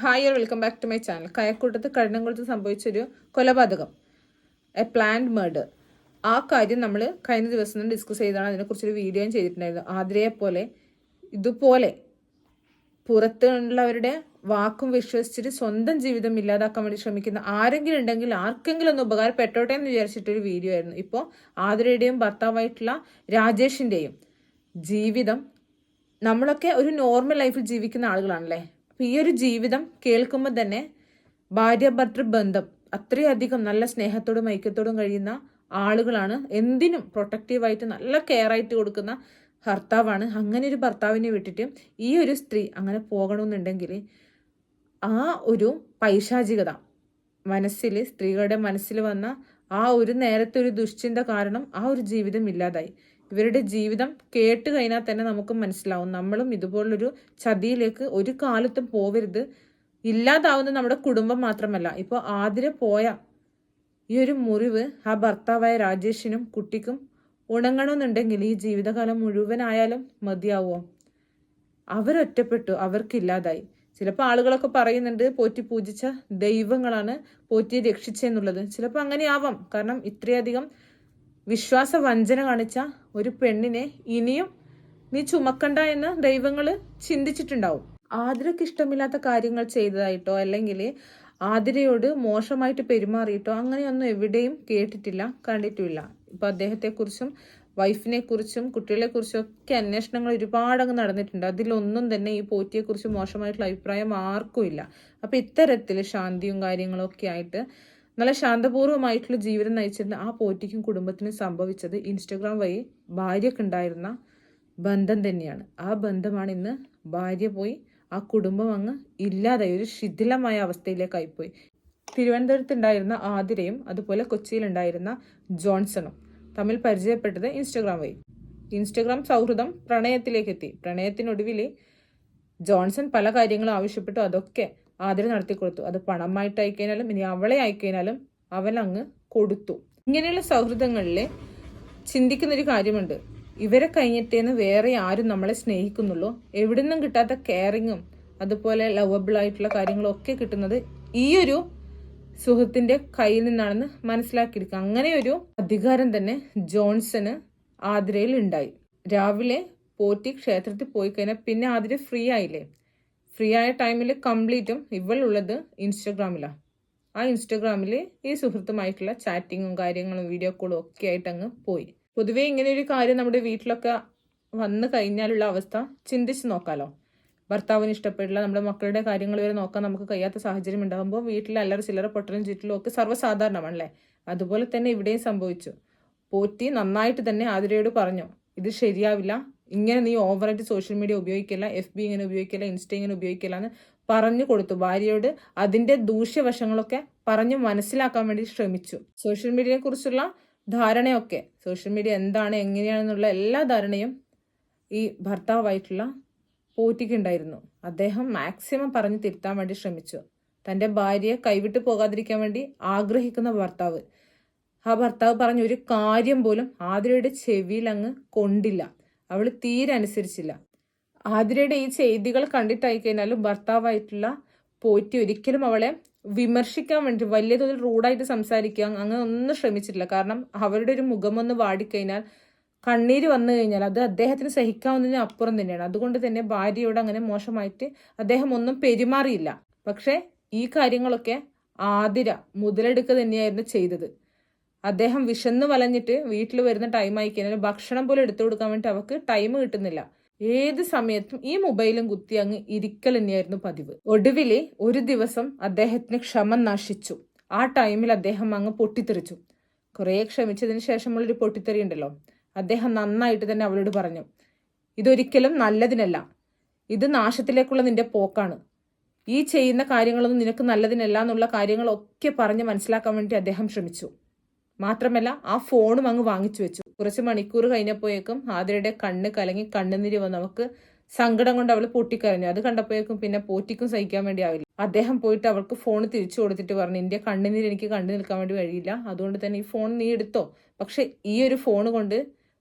Hi welcome back to my channel. കയക്കൂട്ടത്ത് കഠിനംകുളത്ത് സംഭവിച്ചൊരു കൊലപാതകം, എ പ്ലാൻഡ് മർഡർ. ആ കാര്യം നമ്മൾ കഴിഞ്ഞ ദിവസം ഡിസ്കസ് ചെയ്താണ്. അതിനെക്കുറിച്ചൊരു വീഡിയോയും ചെയ്തിട്ടുണ്ടായിരുന്നു. ആതിരയെ പോലെ ഇതുപോലെ പുറത്തുള്ളവരുടെ വാക്കും വിശ്വസിച്ചിട്ട് സ്വന്തം ജീവിതം ഇല്ലാതാക്കാൻ വേണ്ടി ശ്രമിക്കുന്ന ആരെങ്കിലും ഉണ്ടെങ്കിൽ ആർക്കെങ്കിലും ഒന്ന് ഉപകാരപ്പെട്ടോട്ടെ എന്ന് വിചാരിച്ചിട്ടൊരു വീഡിയോ ആയിരുന്നു. ഇപ്പോൾ ആതിരയുടെയും ഭർത്താവായിട്ടുള്ള രാജേഷിൻ്റെയും ജീവിതം, നമ്മളൊക്കെ ഒരു നോർമൽ ലൈഫിൽ ജീവിക്കുന്ന ആളുകളാണല്ലേ. അപ്പം ഈ ഒരു ജീവിതം കേൾക്കുമ്പോൾ തന്നെ ഭാര്യ ഭർത്തൃ ബന്ധം അത്രയധികം നല്ല സ്നേഹത്തോടും ഐക്യത്തോടും കഴിയുന്ന ആളുകളാണ്. എന്തിനും പ്രൊട്ടക്റ്റീവായിട്ട് നല്ല കെയർ ആയിട്ട് കൊടുക്കുന്ന ഭർത്താവാണ്. അങ്ങനെ ഒരു ഭർത്താവിനെ വിട്ടിട്ട് ഈ ഒരു സ്ത്രീ അങ്ങനെ പോകണമെന്നുണ്ടെങ്കിൽ ആ ഒരു പൈശാചികത സ്ത്രീകളുടെ മനസ്സിൽ വന്ന ആ ഒരു നേരത്തെ ഒരു ദുശ്ചിന്ത കാരണം ആ ഒരു ജീവിതം ഇല്ലാതായി. ഇവരുടെ ജീവിതം കേട്ട് കഴിഞ്ഞാൽ തന്നെ നമുക്ക് മനസ്സിലാവും നമ്മളും ഇതുപോലൊരു ചതിയിലേക്ക് ഒരു കാലത്തും പോവരുത്. ഇല്ലാതാവുന്നത് നമ്മുടെ കുടുംബം മാത്രമല്ല, ഇപ്പോൾ ആതിര പോയ ഈ ഒരു മുറിവ് ആ ഭർത്താവായ രാജേഷിനും കുട്ടിക്കും ഉണങ്ങണമെന്നുണ്ടെങ്കിൽ ഈ ജീവിതകാലം മുഴുവനായാലും മതിയാവുമോ? അവരൊറ്റപ്പെട്ടു, അവർക്കില്ലാതായി. ചിലപ്പോൾ ആളുകളൊക്കെ പറയുന്നുണ്ട് പോറ്റി പൂജിച്ച ദൈവങ്ങളാണ് പോറ്റിയെ രക്ഷിച്ചെന്നുള്ളത്. ചിലപ്പോൾ അങ്ങനെയാവാം. കാരണം ഇത്രയധികം വിശ്വാസ വഞ്ചന കാണിച്ച ഒരു പെണ്ണിനെ ഇനിയും നീ ചുമക്കണ്ട എന്ന് ദൈവങ്ങൾ ചിന്തിച്ചിട്ടുണ്ടാവും. ആതിരക്ക് ഇഷ്ടമില്ലാത്ത കാര്യങ്ങൾ ചെയ്തതായിട്ടോ അല്ലെങ്കിൽ ആതിരയോട് മോശമായിട്ട് പെരുമാറിയിട്ടോ അങ്ങനെയൊന്നും എവിടെയും കേട്ടിട്ടില്ല, കണ്ടിട്ടുമില്ല. ഇപ്പൊ അദ്ദേഹത്തെക്കുറിച്ചും വൈഫിനെ കുറിച്ചും കുട്ടികളെ കുറിച്ചും ഒക്കെ അന്വേഷണങ്ങൾ ഒരുപാടങ്ങ് നടന്നിട്ടുണ്ട്. അതിലൊന്നും തന്നെ ഈ പോറ്റിയെക്കുറിച്ച് മോശമായിട്ടുള്ള അഭിപ്രായം ആർക്കും ഇല്ല. അപ്പൊ ഇത്തരത്തിൽ ശാന്തിയും കാര്യങ്ങളും ഒക്കെ ആയിട്ട് നല്ല ശാന്തപൂർവ്വമായിട്ടുള്ള ജീവിതം നയിച്ചിരുന്ന ആ പോറ്റിക്കും കുടുംബത്തിനും സംഭവിച്ചത് ഇൻസ്റ്റഗ്രാം വഴി ഭാര്യക്കുണ്ടായിരുന്ന ബന്ധം തന്നെയാണ്. ആ ബന്ധമാണ് ഇന്ന് ഭാര്യ പോയി ആ കുടുംബം അങ്ങ് ഇല്ലാതായി, ഒരു ശിഥിലമായ അവസ്ഥയിലേക്കായിപ്പോയി. തിരുവനന്തപുരത്തുണ്ടായിരുന്ന ആതിരയും അതുപോലെ കൊച്ചിയിലുണ്ടായിരുന്ന ജോൺസണും തമ്മിൽ പരിചയപ്പെട്ടത് ഇൻസ്റ്റഗ്രാം വഴി. ഇൻസ്റ്റഗ്രാം സൗഹൃദം പ്രണയത്തിലേക്ക് എത്തി. പ്രണയത്തിനൊടുവിൽ ജോൺസൺ പല കാര്യങ്ങളും ആവശ്യപ്പെട്ടു. അതൊക്കെ ആതിര നടത്തി കൊടുത്തു. അത് പണമായിട്ട് അയക്കഴിഞ്ഞാലും ഇനി അവളെ അയക്കഴിഞ്ഞാലും അവൻ അങ്ങ് കൊടുത്തു. ഇങ്ങനെയുള്ള സൗഹൃദങ്ങളിൽ ചിന്തിക്കുന്നൊരു കാര്യമുണ്ട്, ഇവരെ കഴിഞ്ഞിട്ടേന്ന് വേറെ ആരും നമ്മളെ സ്നേഹിക്കുന്നുള്ളൂ. എവിടെ നിന്നും കിട്ടാത്ത കെയറിങ്ങും അതുപോലെ ലവബിൾ ആയിട്ടുള്ള കാര്യങ്ങളും ഒക്കെ കിട്ടുന്നത് ഈ ഒരു സുഹൃത്തിന്റെ കയ്യിൽ നിന്നാണെന്ന് മനസ്സിലാക്കിയിരിക്കുക. അങ്ങനെ ഒരു അധികാരം തന്നെ ജോൺസന് ആതിരയിൽ ഉണ്ടായി. രാവിലെ പോറ്റി ക്ഷേത്രത്തിൽ പോയി കഴിഞ്ഞാൽ പിന്നെ ആതിര ഫ്രീ ആയില്ലേ. ഫ്രീ ആയ ടൈമിൽ കംപ്ലീറ്റും ഇവളുള്ളത് ഇൻസ്റ്റഗ്രാമിലാണ്. ആ ഇൻസ്റ്റഗ്രാമിൽ ഈ സുഹൃത്തുമായിട്ടുള്ള ചാറ്റിങ്ങും കാര്യങ്ങളും വീഡിയോ കോളും ഒക്കെ ആയിട്ട് അങ്ങ് പോയി. പൊതുവേ ഇങ്ങനെ ഒരു കാര്യം നമ്മുടെ വീട്ടിലൊക്കെ വന്നു കഴിഞ്ഞാലുള്ള അവസ്ഥ ചിന്തിച്ച് നോക്കാലോ. ഭർത്താവിന് ഇഷ്ടപ്പെടില്ല, നമ്മുടെ മക്കളുടെ കാര്യങ്ങൾ വരെ നോക്കാൻ നമുക്ക് കഴിയാത്ത സാഹചര്യം ഉണ്ടാകുമ്പോൾ വീട്ടിൽ അല്ലറ ചില്ലറ പൊട്ടലും ചുറ്റിലും ഒക്കെ സർവ്വസാധാരണമാണല്ലേ. അതുപോലെ തന്നെ ഇവിടെയും സംഭവിച്ചു. പോറ്റി നന്നായിട്ട് തന്നെ ആതിരയോട് പറഞ്ഞു, ഇത് ശരിയാവില്ല, ഇങ്ങനെ നീ ഓവറായിട്ട് സോഷ്യൽ മീഡിയ ഉപയോഗിക്കില്ല, FB ഇങ്ങനെ ഉപയോഗിക്കില്ല, ഇൻസ്റ്റ ഇങ്ങനെ ഉപയോഗിക്കില്ല എന്ന് പറഞ്ഞു കൊടുത്തു. ഭാര്യയോട് അതിന്റെ ദൂഷ്യവശങ്ങളൊക്കെ പറഞ്ഞു മനസ്സിലാക്കാൻ വേണ്ടി ശ്രമിച്ചു. സോഷ്യൽ മീഡിയയെ കുറിച്ചുള്ള ധാരണയൊക്കെ, സോഷ്യൽ മീഡിയ എന്താണ് എങ്ങനെയാണെന്നുള്ള എല്ലാ ധാരണയും ഈ ഭർത്താവായിട്ടുള്ള പോറ്റിക്ക് ഉണ്ടായിരുന്നു. അദ്ദേഹം മാക്സിമം പറഞ്ഞു തിരുത്താൻ വേണ്ടി ശ്രമിച്ചു. തൻ്റെ ഭാര്യയെ കൈവിട്ട് പോകാതിരിക്കാൻ വേണ്ടി ആഗ്രഹിക്കുന്ന ഭർത്താവ്, ആ ഭർത്താവ് പറഞ്ഞ ഒരു കാര്യം പോലും ആതിരയുടെ ചെവിയിൽ അങ്ങ് കൊണ്ടില്ല. അവൾ തീരെ അനുസരിച്ചില്ല. ആതിരയുടെ ഈ ചെയ്തികൾ കണ്ടിട്ടായി കഴിഞ്ഞാലും ഭർത്താവായിട്ടുള്ള പോറ്റി ഒരിക്കലും അവളെ വിമർശിക്കാൻ വേണ്ടി വലിയ തോതിൽ റൂഡായിട്ട് സംസാരിക്കുക അങ്ങനെ ഒന്നും ശ്രമിച്ചിട്ടില്ല. കാരണം അവരുടെ ഒരു മുഖമൊന്ന് വാടിക്കഴിഞ്ഞാൽ, കണ്ണീര് വന്നു കഴിഞ്ഞാൽ അത് അദ്ദേഹത്തിന് സഹിക്കാവുന്നതിന് അപ്പുറം തന്നെയാണ്. അതുകൊണ്ട് തന്നെ ഭാര്യയോട് അങ്ങനെ മോശമായിട്ട് അദ്ദേഹം ഒന്നും പെരുമാറിയില്ല. പക്ഷെ ഈ കാര്യങ്ങളൊക്കെ ആതിര മുതലെടുക്കുക തന്നെയായിരുന്നു ചെയ്തത്. അദ്ദേഹം വിശന്ന് വലഞ്ഞിട്ട് വീട്ടിൽ വരുന്ന ടൈം ആയി കഴിഞ്ഞാൽ ഭക്ഷണം പോലും എടുത്തു കൊടുക്കാൻ വേണ്ടി അവർക്ക് ടൈം കിട്ടുന്നില്ല. ഏത് സമയത്തും ഈ മൊബൈലും കുത്തി അങ്ങ് ഇരിക്കൽ തന്നെയായിരുന്നു പതിവ്. ഒടുവില് ഒരു ദിവസം അദ്ദേഹത്തിന് ക്ഷമ നശിച്ചു. ആ ടൈമിൽ അദ്ദേഹം അങ്ങ് പൊട്ടിത്തെറിച്ചു. കുറെ ക്ഷമിച്ചതിന് ശേഷമുള്ളൊരു പൊട്ടിത്തെറി ഉണ്ടല്ലോ. അദ്ദേഹം നന്നായിട്ട് തന്നെ അവളോട് പറഞ്ഞു, ഇതൊരിക്കലും നല്ലതിനല്ല, ഇത് നാശത്തിലേക്കുള്ള നിന്റെ പോക്കാണ്, ഈ ചെയ്യുന്ന കാര്യങ്ങളൊന്നും നിനക്ക് നല്ലതിനല്ല എന്നുള്ള കാര്യങ്ങളൊക്കെ പറഞ്ഞ് മനസ്സിലാക്കാൻ വേണ്ടി അദ്ദേഹം ശ്രമിച്ചു. മാത്രമല്ല ആ ഫോണും അങ്ങ് വാങ്ങിച്ചു വെച്ചു. കുറച്ച് മണിക്കൂർ കഴിഞ്ഞപ്പോഴേക്കും ആതിരയുടെ കണ്ണ് കലങ്ങി കണ്ണുനീര് വന്ന് അവൾക്ക് സങ്കടം കൊണ്ട് അവൾ പൊട്ടിക്കരഞ്ഞു. അത് കണ്ടപ്പോഴേക്കും പിന്നെ പോറ്റിക്കും സഹിക്കാൻ വേണ്ടി ആവില്ല. അദ്ദേഹം പോയിട്ട് അവൾക്ക് ഫോൺ തിരിച്ചു കൊടുത്തിട്ട് പറഞ്ഞു, നിന്റെ കണ്ണുനീര് എനിക്ക് കണ്ടു നിൽക്കാൻ വേണ്ടി കഴിയില്ല, അതുകൊണ്ട് തന്നെ ഈ ഫോൺ നീ എടുത്തോ, പക്ഷെ ഈ ഒരു ഫോൺ കൊണ്ട്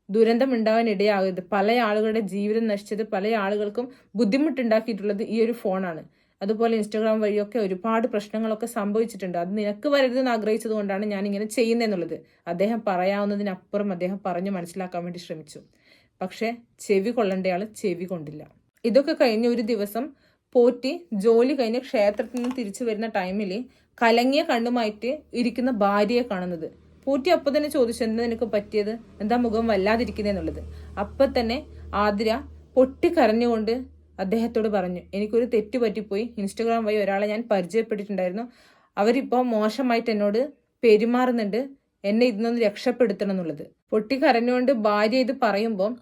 ദുരന്തം ഉണ്ടാവാൻ ഇടയാകരുത്. പല ആളുകളുടെ ജീവിതം നശിച്ചത്, പല ആളുകൾക്കും ബുദ്ധിമുട്ടുണ്ടാക്കിയിട്ടുള്ളത് ഈ ഒരു ഫോണാണ്. അതുപോലെ ഇൻസ്റ്റാഗ്രാം വഴിയൊക്കെ ഒരുപാട് പ്രശ്നങ്ങളൊക്കെ സംഭവിച്ചിട്ടുണ്ട്. അത് നിനക്ക് വരരുതെന്ന് ആഗ്രഹിച്ചത് കൊണ്ടാണ് ഞാൻ ഇങ്ങനെ ചെയ്യുന്നതെന്നുള്ളത് അദ്ദേഹം പറയാവുന്നതിനപ്പുറം അദ്ദേഹം പറഞ്ഞു മനസ്സിലാക്കാൻ വേണ്ടി ശ്രമിച്ചു. പക്ഷെ ചെവി കൊള്ളേണ്ടയാൾ ചെവി കൊണ്ടില്ല. ഇതൊക്കെ കഴിഞ്ഞ് ഒരു ദിവസം പോറ്റി ജോലി കഴിഞ്ഞ് ക്ഷേത്രത്തിൽ നിന്ന് തിരിച്ചു വരുന്ന ടൈമിൽ കലങ്ങിയ കണ്ണുമായിട്ട് ഇരിക്കുന്ന ഭാര്യയെ കാണുന്നത്. പോറ്റി അപ്പൊ തന്നെ ചോദിച്ചു, എന്താ നിനക്ക് പറ്റിയത്, എന്താ മുഖം വല്ലാതിരിക്കുന്നതെന്നുള്ളത്. അപ്പൊ തന്നെ ആതിര പൊട്ടിക്കരഞ്ഞുകൊണ്ട് അദ്ദേഹത്തോട് പറഞ്ഞു, എനിക്കൊരു തെറ്റ് പറ്റിപ്പോയി. ഇൻസ്റ്റഗ്രാം വഴി ഒരാളെ ഞാൻ പരിചയപ്പെട്ടിട്ടുണ്ടായിരുന്നു. അവരിപ്പോൾ മോശമായിട്ട് എന്നോട് പെരുമാറുന്നുണ്ട്. എന്നെ ഇതിനൊന്ന് രക്ഷപ്പെടുത്തണം എന്നുള്ളത്. പൊട്ടിക്കരഞ്ഞുകൊണ്ട് ഭാര്യ ഇത് പറയുമ്പോൾ,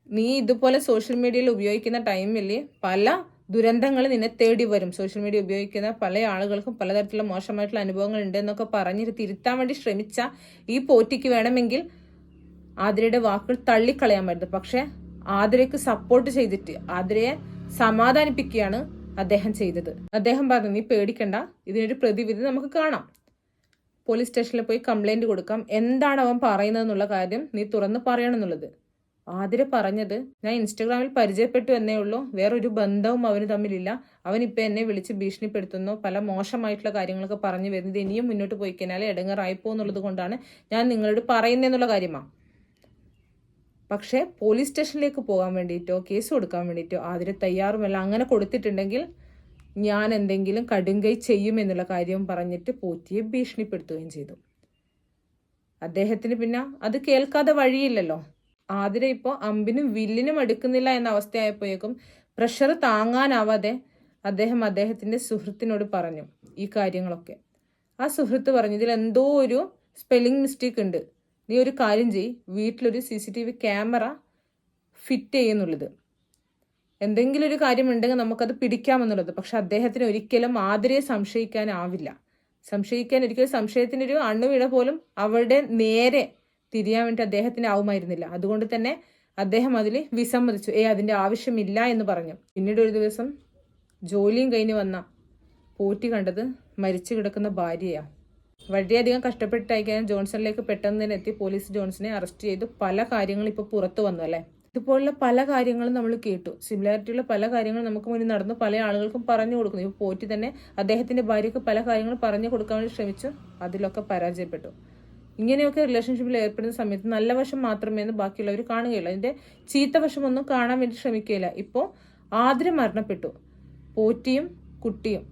നീ ഇതുപോലെ സോഷ്യൽ മീഡിയയിൽ ഉപയോഗിക്കുന്ന ടൈമിൽ പല ദുരന്തങ്ങൾ നിന്നെ തേടി വരും. സോഷ്യൽ മീഡിയ ഉപയോഗിക്കുന്ന പല ആളുകൾക്കും പലതരത്തിലുള്ള മോശമായിട്ടുള്ള അനുഭവങ്ങൾ ഉണ്ട് എന്നൊക്കെ പറഞ്ഞിട്ട് തിരുത്താൻ വേണ്ടി ശ്രമിച്ച ഈ പോറ്റിക്ക് വേണമെങ്കിൽ ആതിരയുടെ വാക്കുകൾ തള്ളിക്കളയാമായിരുന്നു. പക്ഷെ ആതിരയ്ക്ക് സപ്പോർട്ട് ചെയ്തിട്ട് ആതിരയെ സമാധാനിപ്പിക്കുകയാണ് അദ്ദേഹം ചെയ്തത്. അദ്ദേഹം പറഞ്ഞു, നീ പേടിക്കണ്ട, ഇതിനൊരു പ്രതിവിധി നമുക്ക് കാണാം. പോലീസ് സ്റ്റേഷനിൽ പോയി കംപ്ലൈന്റ് കൊടുക്കാം. എന്താണ് അവൻ പറയുന്നതെന്നുള്ള കാര്യം നീ തുറന്ന് പറയണം എന്നുള്ളത്. ആതിര പറഞ്ഞത്, ഞാൻ ഇൻസ്റ്റഗ്രാമിൽ പരിചയപ്പെട്ടു എന്നേ ഉള്ളൂ, വേറൊരു ബന്ധവും അവന് തമ്മിലില്ല. അവനിപ്പോൾ എന്നെ വിളിച്ച് ഭീഷണിപ്പെടുത്തുന്നു, പല മോശമായിട്ടുള്ള കാര്യങ്ങളൊക്കെ പറഞ്ഞു വരുന്നത്. ഇനിയും മുന്നോട്ട് പോയി കഴിഞ്ഞാൽ ഇടങ്ങറായിപ്പോന്നുള്ളത് കൊണ്ടാണ് ഞാൻ നിങ്ങളോട് പറയുന്നതെന്നുള്ള കാര്യമാണ്. പക്ഷേ പോലീസ് സ്റ്റേഷനിലേക്ക് പോകാൻ വേണ്ടിയിട്ടോ കേസ് കൊടുക്കാൻ വേണ്ടിയിട്ടോ ആതിര തയ്യാറുമല്ല. അങ്ങനെ കൊടുത്തിട്ടുണ്ടെങ്കിൽ ഞാൻ എന്തെങ്കിലും കടുങ്കൈ ചെയ്യുമെന്നുള്ള കാര്യവും പറഞ്ഞിട്ട് പോറ്റിയെ ഭീഷണിപ്പെടുത്തുകയും ചെയ്തു. അദ്ദേഹത്തിന് പിന്നെ അത് കേൾക്കാതെ വഴിയില്ലല്ലോ. ആതിര ഇപ്പോൾ അമ്പിനും വില്ലിനും അടുക്കുന്നില്ല എന്ന അവസ്ഥയായപ്പോഴേക്കും പ്രഷർ താങ്ങാനാവാതെ അദ്ദേഹത്തിന്റെ സുഹൃത്തിനോട് പറഞ്ഞു ഈ കാര്യങ്ങളൊക്കെ. ആ സുഹൃത്ത് പറഞ്ഞു, ഇതിൽ എന്തോ ഒരു സ്പെല്ലിംഗ് മിസ്റ്റേക്ക് ഉണ്ട്, നീ ഒരു കാര്യം ചെയ്യ്, വീട്ടിലൊരു CCTV ക്യാമറ ഫിറ്റ് ചെയ്യുന്നുള്ളത്, എന്തെങ്കിലും ഒരു കാര്യം ഉണ്ടെങ്കിൽ നമുക്കത് പിടിക്കാമെന്നുള്ളത്. പക്ഷെ അദ്ദേഹത്തിന് ഒരിക്കലും ആതിരയെ സംശയിക്കാനാവില്ല. ഒരിക്കലും സംശയത്തിനൊരു അണുവിട പോലും അവളുടെ നേരെ തിരിയാൻ വേണ്ടി അദ്ദേഹത്തിന് ആവുമായിരുന്നില്ല. അതുകൊണ്ട് തന്നെ അദ്ദേഹം അതിൽ വിസമ്മതിച്ചു. അതിൻ്റെ ആവശ്യമില്ല എന്ന് പറഞ്ഞു. പിന്നീട് ഒരു ദിവസം ജോലിയും കഴിഞ്ഞ് വന്ന പോറ്റി കണ്ടത് മരിച്ചു കിടക്കുന്ന ഭാര്യയാണ്. വളരെയധികം കഷ്ടപ്പെട്ടായിരിക്കാൻ ജോൺസണിലേക്ക് പെട്ടെന്ന് തന്നെ എത്തി പോലീസ് ജോൺസനെ അറസ്റ്റ് ചെയ്തു. പല കാര്യങ്ങളും ഇപ്പോൾ പുറത്തു വന്നു അല്ലേ. ഇതുപോലുള്ള പല കാര്യങ്ങളും നമ്മൾ കേട്ടു. സിമിലാരിറ്റിയുള്ള പല കാര്യങ്ങളും നമുക്ക് മുന്നിൽ നടന്നു, പല ആളുകൾക്കും പറഞ്ഞു കൊടുക്കുന്നു. ഇപ്പോൾ പോറ്റി തന്നെ അദ്ദേഹത്തിന്റെ ഭാര്യയ്ക്ക് പല കാര്യങ്ങളും പറഞ്ഞു കൊടുക്കാൻ വേണ്ടി ശ്രമിച്ചു, അതിലൊക്കെ പരാജയപ്പെട്ടു. ഇങ്ങനെയൊക്കെ റിലേഷൻഷിപ്പിൽ ഏർപ്പെടുന്ന സമയത്ത് നല്ല വശം മാത്രമേ ബാക്കിയുള്ളവർ കാണുകയുള്ളൂ. അതിന്റെ ചീത്ത വശമൊന്നും കാണാൻ വേണ്ടി ശ്രമിക്കുകയില്ല. ഇപ്പോൾ ആതിര മരണപ്പെട്ടു, പോറ്റിയും കുട്ടിയും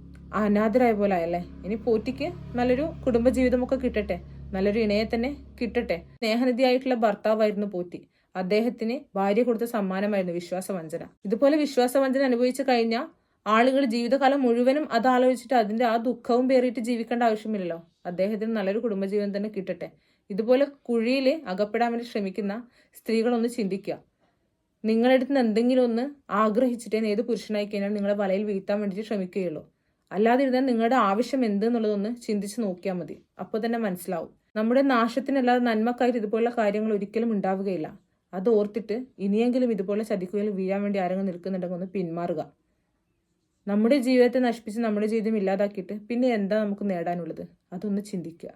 അനാഥരായ പോലെ ആയല്ലേ. ഇനി പോറ്റിക്ക് നല്ലൊരു കുടുംബജീവിതമൊക്കെ കിട്ടട്ടെ, നല്ലൊരു ഇണയെ തന്നെ കിട്ടട്ടെ. സ്നേഹനിധിയായിട്ടുള്ള ഭർത്താവായിരുന്നു പോറ്റി. അദ്ദേഹത്തിന് ഭാര്യ കൊടുത്ത സമ്മാനമായിരുന്നു വിശ്വാസവഞ്ചന. ഇതുപോലെ വിശ്വാസവഞ്ചന അനുഭവിച്ചു കഴിഞ്ഞാൽ ആളുകൾ ജീവിതകാലം മുഴുവനും അത് ആലോചിച്ചിട്ട് അതിന്റെ ആ ദുഃഖവും പേറിയിട്ട് ജീവിക്കേണ്ട ആവശ്യമില്ലല്ലോ. അദ്ദേഹത്തിന് നല്ലൊരു കുടുംബജീവൻ തന്നെ കിട്ടട്ടെ. ഇതുപോലെ കുഴിയിൽ അകപ്പെടാൻ വേണ്ടി ശ്രമിക്കുന്ന സ്ത്രീകളൊന്ന് ചിന്തിക്കുക. നിങ്ങളുടെ അടുത്ത് നിന്ന് എന്തെങ്കിലും ഒന്ന് ആഗ്രഹിച്ചിട്ടേ ഏത് പുരുഷനായി കഴിഞ്ഞാൽ നിങ്ങളെ വലയിൽ വീഴ്ത്താൻ വേണ്ടിയിട്ട് ശ്രമിക്കുകയുള്ളൂ. അല്ലാതെ ഇരുന്നാൽ നിങ്ങളുടെ ആവശ്യം എന്ത് എന്നുള്ളതൊന്ന് ചിന്തിച്ച് നോക്കിയാൽ മതി. അപ്പോൾ തന്നെ മനസ്സിലാവും. നമ്മുടെ നാശത്തിനല്ലാതെ നന്മക്കായിട്ട് ഇതുപോലുള്ള കാര്യങ്ങൾ ഒരിക്കലും ഉണ്ടാവുകയില്ല. അത് ഓർത്തിട്ട് ഇനിയെങ്കിലും ഇതുപോലെ ചതിക്കുകയിൽ വീഴാൻ വേണ്ടി ആരെങ്കിലും നിൽക്കുന്നുണ്ടെങ്കിൽ ഒന്ന് പിന്മാറുക. നമ്മുടെ ജീവിതത്തെ നശിപ്പിച്ച് നമ്മുടെ ജീവിതം ഇല്ലാതാക്കിയിട്ട് പിന്നെ എന്താ നമുക്ക് നേടാനുള്ളത്? അതൊന്ന് ചിന്തിക്കുക.